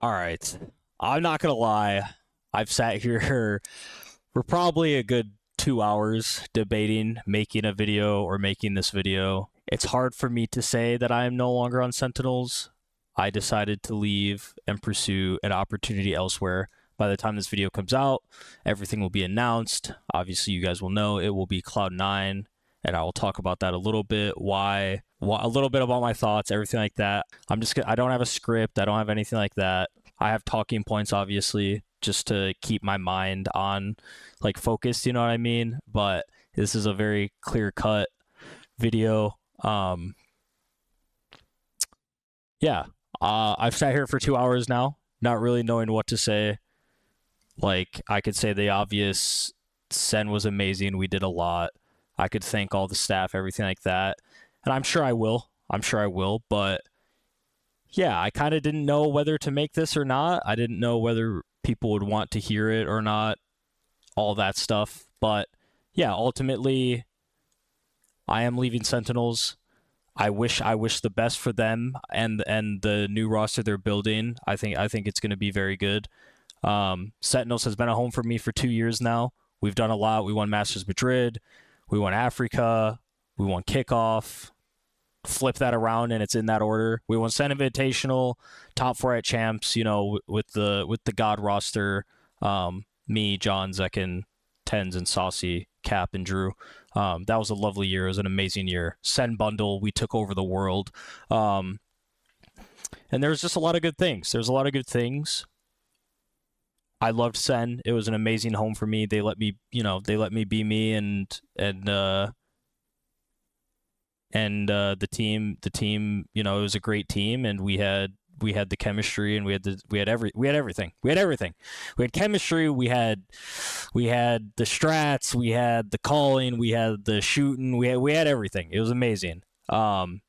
All right. I'm not going to lie. I've sat here for probably a good 2 hours debating making a video or making this video. It's hard for me to say that I am no longer on Sentinels. I decided to leave and pursue an opportunity elsewhere. By the time this video comes out, everything will be announced. Obviously, you guys will know it will be Cloud9, and I will talk about that a little bit, why a little bit about my thoughts, everything like that. I don't have a script. I don't have anything like that. I have talking points, obviously, just to keep my mind on, like, focused, you know what I mean? But this is a very clear-cut video. Yeah, I've sat here for 2 hours now, not really knowing what to say. Like, I could say the obvious, Sen was amazing, we did a lot. I could thank all the staff, everything like that. And I'm sure I will. But yeah, I kind of didn't know whether to make this or not. I didn't know whether people would want to hear it or not, all that stuff. But yeah, ultimately, I am leaving Sentinels. I wish the best for them and the new roster they're building. I think it's going to be very good. Sentinels has been a home for me for 2 years now. We've done a lot. We won Masters Madrid. We won Africa. We won Kickoff. Flip that around, and it's in that order. We won Sen Invitational, top 4 at Champs. You know, with the God roster, me, John, Zekin, Tens, and Saucy, Cap, and Drew. That was a lovely year. It was an amazing year. Sen Bundle, we took over the world. And there's just a lot of good things. I loved Sen. It was an amazing home for me. They let me be me, and the team, it was a great team, and we had the chemistry, and we had everything. We had chemistry, we had the strats, we had the calling, we had the shooting, we had everything. It was amazing. And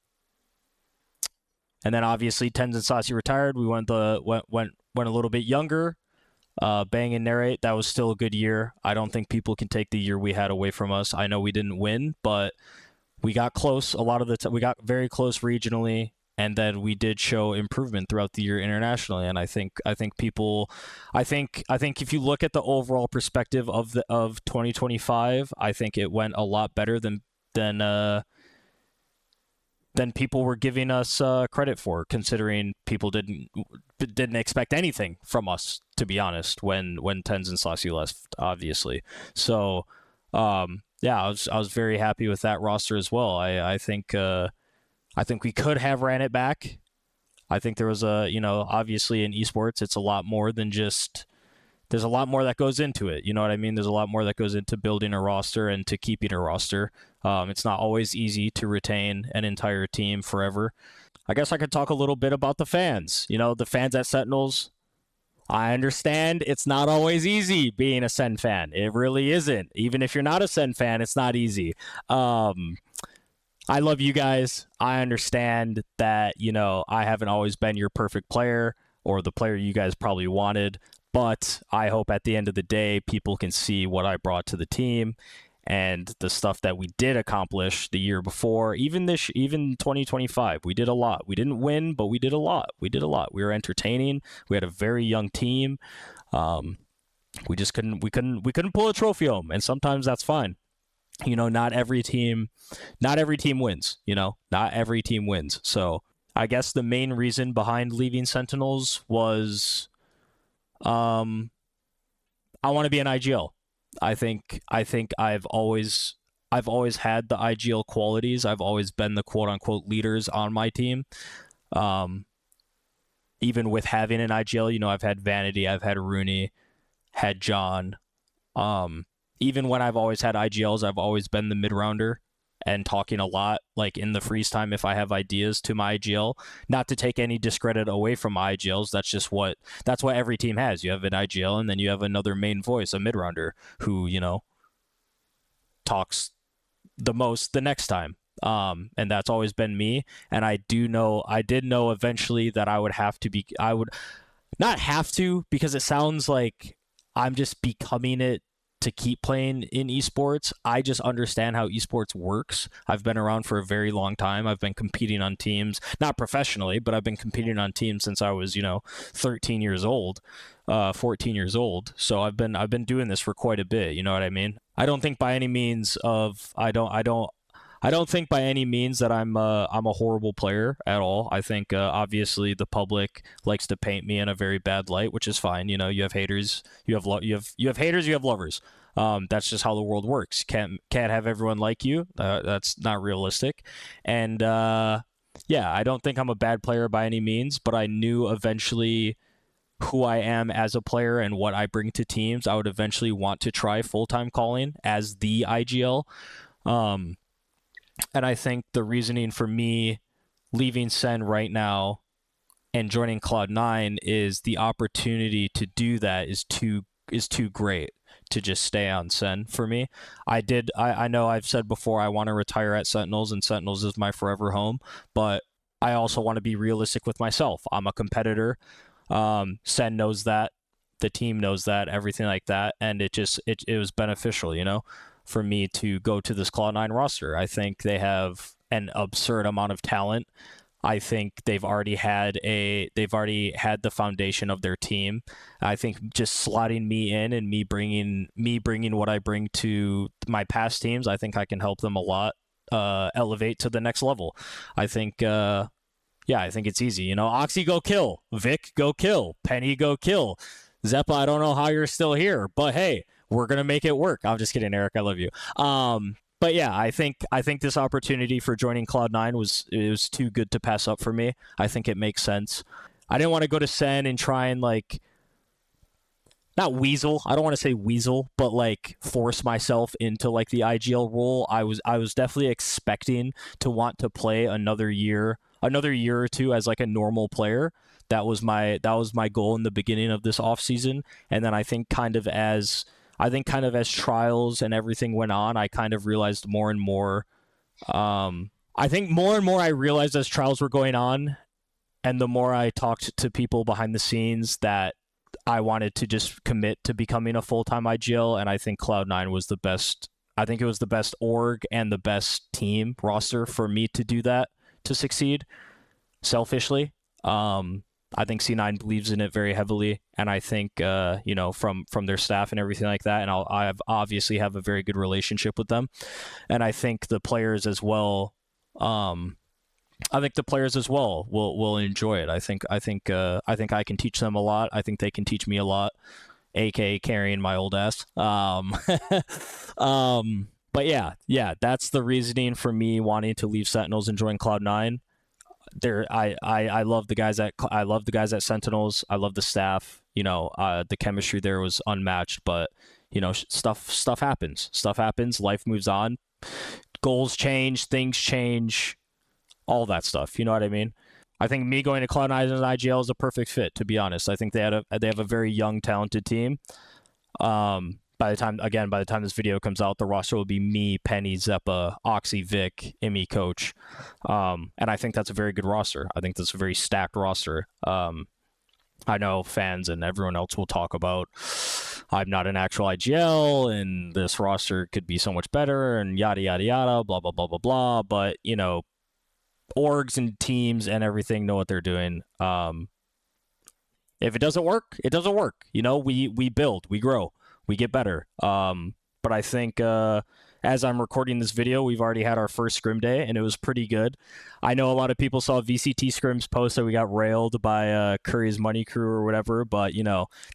then obviously Tens and Saucy retired. We went a little bit younger. Bang and narrate, that was still a good year. I don't think people can take the year we had away from us. I know we didn't win, but we got close a lot of the time. We got very close regionally, and then we did show improvement throughout the year internationally. And I think if you look at the overall perspective of 2025, I think it went a lot better than people were giving us credit for, considering people didn't expect anything from us, to be honest, when Tens and Saucy left, obviously. So yeah, I was very happy with that roster as well. I think we could have ran it back. I think there was obviously in esports, it's a lot more than just. There's a lot more that goes into it. You know what I mean? There's a lot more that goes into building a roster and to keeping a roster. It's not always easy to retain an entire team forever. I guess I could talk a little bit about the fans. The fans at Sentinels. I understand it's not always easy being a Sen fan. It really isn't. Even if you're not a Sen fan, it's not easy. I love you guys. I understand that, I haven't always been your perfect player or the player you guys probably wanted. But I hope at the end of the day, people can see what I brought to the team and the stuff that we did accomplish the year before. Even 2025, we did a lot. We didn't win, but we did a lot. We were entertaining. We had a very young team. We just couldn't pull a trophy home, and sometimes that's fine. Not every team wins. Not every team wins. So I guess the main reason behind leaving Sentinels was. I want to be an IGL. I think I've always had the IGL qualities. I've always been the quote unquote leaders on my team. Even with having an IGL, I've had Vanity, I've had Rooney, had John. Even when I've always had IGLs, I've always been the mid rounder and talking a lot, like in the freeze time if I have ideas to my IGL. Not to take any discredit away from my IGLs. That's what every team has. You have an IGL, and then you have another main voice, a mid rounder, who talks the most the next time. And that's always been me. And I did know eventually that I would not have to, because it sounds like I'm just becoming it to keep playing in esports. I just understand how esports works. I've been around for a very long time. I've been competing on teams, not professionally, but I've been competing on teams since I was, 13 years old, 14 years old. So I've been doing this for quite a bit. You know what I mean? I don't think by any means of I don't think by any means that I'm a horrible player at all. I think obviously the public likes to paint me in a very bad light, which is fine. You have haters, you have haters, you have lovers. That's just how the world works. Can't have everyone like you. That's not realistic. And yeah, I don't think I'm a bad player by any means, but I knew eventually who I am as a player and what I bring to teams. I would eventually want to try full-time calling as the IGL. And I think the reasoning for me leaving Sen right now and joining Cloud9 is the opportunity to do that is too great to just stay on Sen for me. I know I've said before I want to retire at Sentinels, and Sentinels is my forever home, but I also want to be realistic with myself. I'm a competitor. Sen knows that. The team knows that, everything like that, and it was beneficial, for me to go to this Cloud9 roster. I think they have an absurd amount of talent. I think they've already had the foundation of their team. I think just slotting me in and me bringing what I bring to my past teams, I think I can help them a lot elevate to the next level. I think I think it's easy. Oxy, go kill. Vic, go kill. Penny, go kill. Zeppa, I don't know how you're still here, but hey, we're gonna make it work. I'm just kidding, Eric. I love you. But yeah, I think this opportunity for joining Cloud9 was too good to pass up for me. I think it makes sense. I didn't want to go to Sen and try and not weasel. I don't want to say weasel, but force myself into the IGL role. I was definitely expecting to want to play another year or two as a normal player. That was my goal in the beginning of this off season, and then I think kind of as trials and everything went on, I kind of realized more and more. I think more and more I realized as trials were going on, and the more I talked to people behind the scenes, that I wanted to just commit to becoming a full-time IGL, and I think Cloud9 was the best. I think it was the best org and the best team roster for me to do that, to succeed, selfishly. I think C9 believes in it very heavily, and I think from their staff and everything like that, and I obviously have a very good relationship with them, and I think the players as well. Will enjoy it. I think I can teach them a lot. I think they can teach me a lot, aka carrying my old ass. But yeah, that's the reasoning for me wanting to leave Sentinels and join Cloud9. I love the guys at Sentinels. I love the staff. The chemistry there was unmatched. But stuff happens. Life moves on. Goals change. Things change. All that stuff. You know what I mean? I think me going to Cloud9 and IGL is a perfect fit. To be honest, I think they have a very young, talented team. By the time this video comes out, the roster will be me, Penny, Zeppa, Oxy, Vic, Immy, Coach. And I think that's a very good roster. I think that's a very stacked roster. I know fans and everyone else will talk about I'm not an actual IGL and this roster could be so much better and yada, yada, yada, blah, blah, blah, blah, blah. But, orgs and teams and everything know what they're doing. If it doesn't work, it doesn't work. We build, we grow. We get better. But I think as I'm recording this video, we've already had our first scrim day, and it was pretty good. I know a lot of people saw VCT scrims post that we got railed by Curry's Money Crew or whatever, but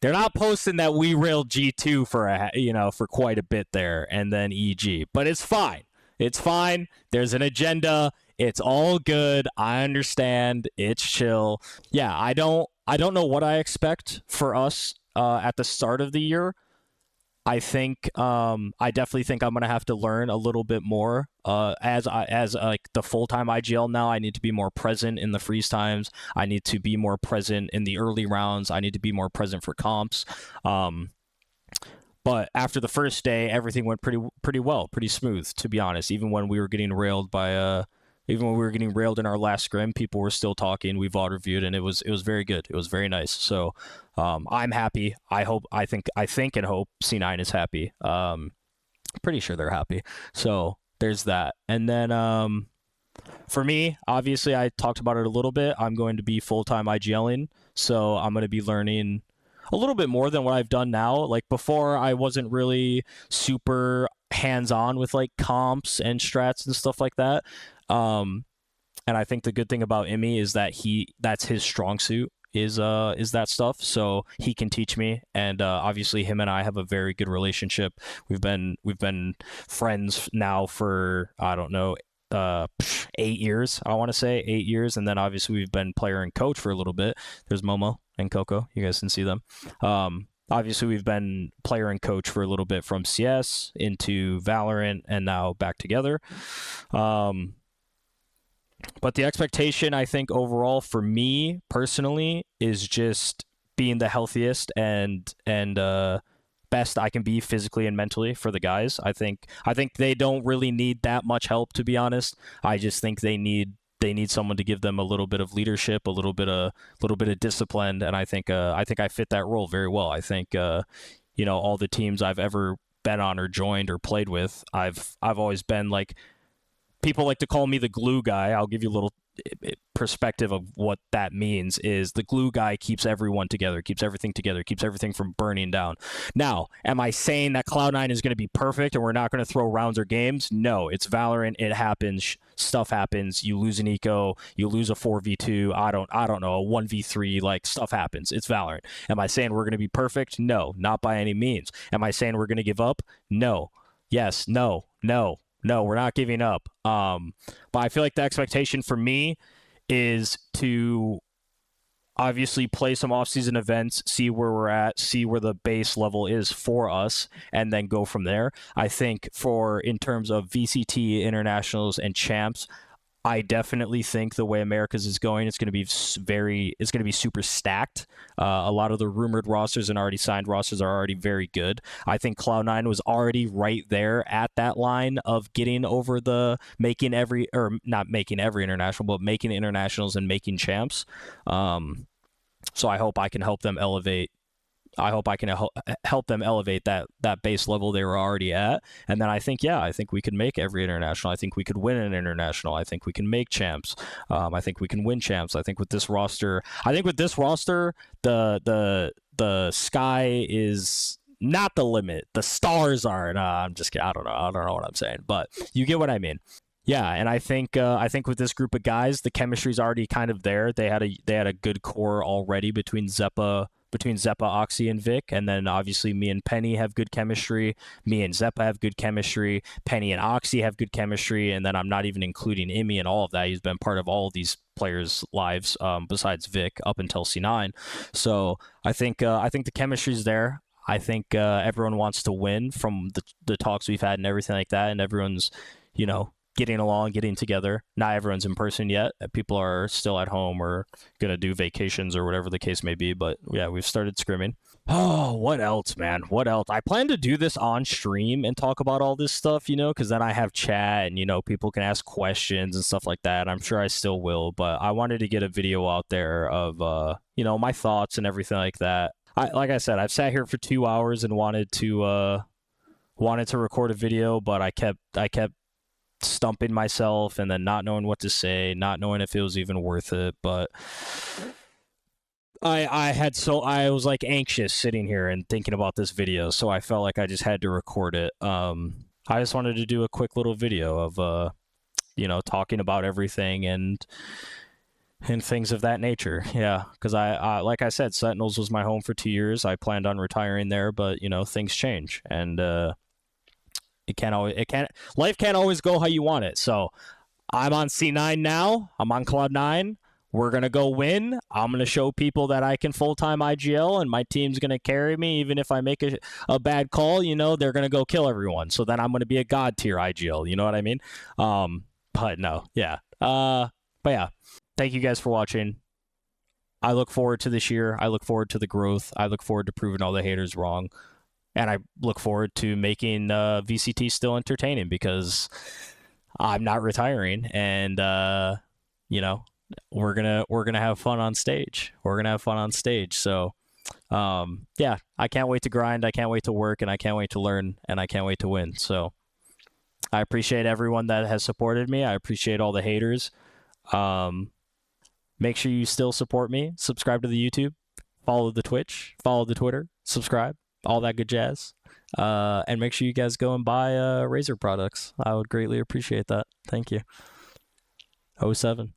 they're not posting that we railed G2 for quite a bit there, and then EG. But it's fine. It's fine. There's an agenda. It's all good. I understand. It's chill. Yeah, I don't know what I expect for us at the start of the year. I definitely think I'm gonna have to learn a little bit more. As the full-time IGL now, I need to be more present in the freeze times. I need to be more present in the early rounds. I need to be more present for comps. But after the first day, everything went pretty well, pretty smooth, to be honest. Even when we were getting railed by Even when we were getting railed in our last scrim, people were still talking. We VOD reviewed, and it was very good. It was very nice. So I'm happy. I think and hope C9 is happy. Pretty sure they're happy. So there's that. And then for me, obviously, I talked about it a little bit. I'm going to be full-time IGLing, so I'm going to be learning a little bit more than what I've done now. Like before, I wasn't really super hands-on with like comps and strats and stuff like that. And I think the good thing about Emmy is that that's his strong suit is that stuff. So he can teach me, and obviously him and I have a very good relationship. We've been friends now for, I don't know, 8 years. I want to say 8 years, and then obviously we've been player and coach for a little bit. There's Momo and Coco. You guys can see them. Obviously we've been player and coach for a little bit, from CS into Valorant and now back together. But the expectation, I think, overall for me personally is just being the healthiest and best I can be physically and mentally for the guys. I think they don't really need that much help, to be honest. I just think they need someone to give them a little bit of leadership, a little bit of discipline, and I think I fit that role very well. I think all the teams I've ever been on or joined or played with, I've always been like, people like to call me the glue guy. I'll give you a little perspective of what that means. Is the glue guy keeps everyone together, keeps everything together, keeps everything from burning down. Now, am I saying that Cloud9 is going to be perfect and we're not going to throw rounds or games? No, it's Valorant. It happens. Stuff happens. You lose an eco, you lose a 4v2, I don't know, a 1v3, like stuff happens. It's Valorant. Am I saying we're going to be perfect? No, not by any means. Am I saying we're going to give up? No. Yes, no, we're not giving up. But I feel like the expectation for me is to obviously play some off-season events, see where we're at, see where the base level is for us, and then go from there. I think in terms of VCT, internationals, and champs, I definitely think the way America's is going, it's going to be super stacked. A lot of the rumored rosters and already signed rosters are already very good. I think Cloud9 was already right there at that line of getting over not making every international, but making internationals and making champs. So I hope I can help them elevate. Help them elevate that base level they were already at, and then I think we could make every international. I think we could win an international. I think we can make champs. I think we can win champs. I think with this roster, the sky is not the limit. The stars are. No, I'm just kidding. I don't know what I'm saying, but you get what I mean. Yeah, and I think with this group of guys, the chemistry's already kind of there. They had a good core already between Zeppa, Oxy, and Vic, and then obviously me and Penny have good chemistry. Me and Zeppa have good chemistry. Penny and Oxy have good chemistry, and then I'm not even including Imi and all of that. He's been part of all of these players' lives besides Vic up until C9. So I think the chemistry's there. I think everyone wants to win from the talks we've had and everything like that, and everyone's getting along, getting together. Not everyone's in person yet. People are still at home or going to do vacations or whatever the case may be. But yeah, we've started scrimming. Oh, what else, man? What else? I plan to do this on stream and talk about all this stuff, because then I have chat and, people can ask questions and stuff like that. I'm sure I still will, but I wanted to get a video out there of, my thoughts and everything like that. Like I said, I've sat here for 2 hours and wanted to record a video, but I kept stumping myself and then not knowing what to say, not knowing if it was even worth it. But I was like anxious sitting here and thinking about this video, so I felt like I just had to record it. I just wanted to do a quick little video of talking about everything and things of that nature. Yeah, because I like I said, Sentinels was my home for 2 years. I planned on retiring there, but things change, and life can't always go how you want it. So I'm on C9 now. I'm on Cloud9. We're going to go win. I'm going to show people that I can full-time IGL, and my team's going to carry me. Even if I make a bad call, they're going to go kill everyone. So then I'm going to be a god tier IGL. You know what I mean? But no, yeah. But yeah, thank you guys for watching. I look forward to this year. I look forward to the growth. I look forward to proving all the haters wrong. And I look forward to making VCT still entertaining, because I'm not retiring, and you know, we're gonna have fun on stage. We're gonna have fun on stage. So yeah, I can't wait to grind. I can't wait to work, and I can't wait to learn, and I can't wait to win. So I appreciate everyone that has supported me. I appreciate all the haters. Um, Make sure you still support me. Subscribe to the YouTube, follow the Twitch, follow the Twitter, subscribe, all that good jazz. And make sure you guys go and buy Razer products. I would greatly appreciate that. Thank you. Oh 07.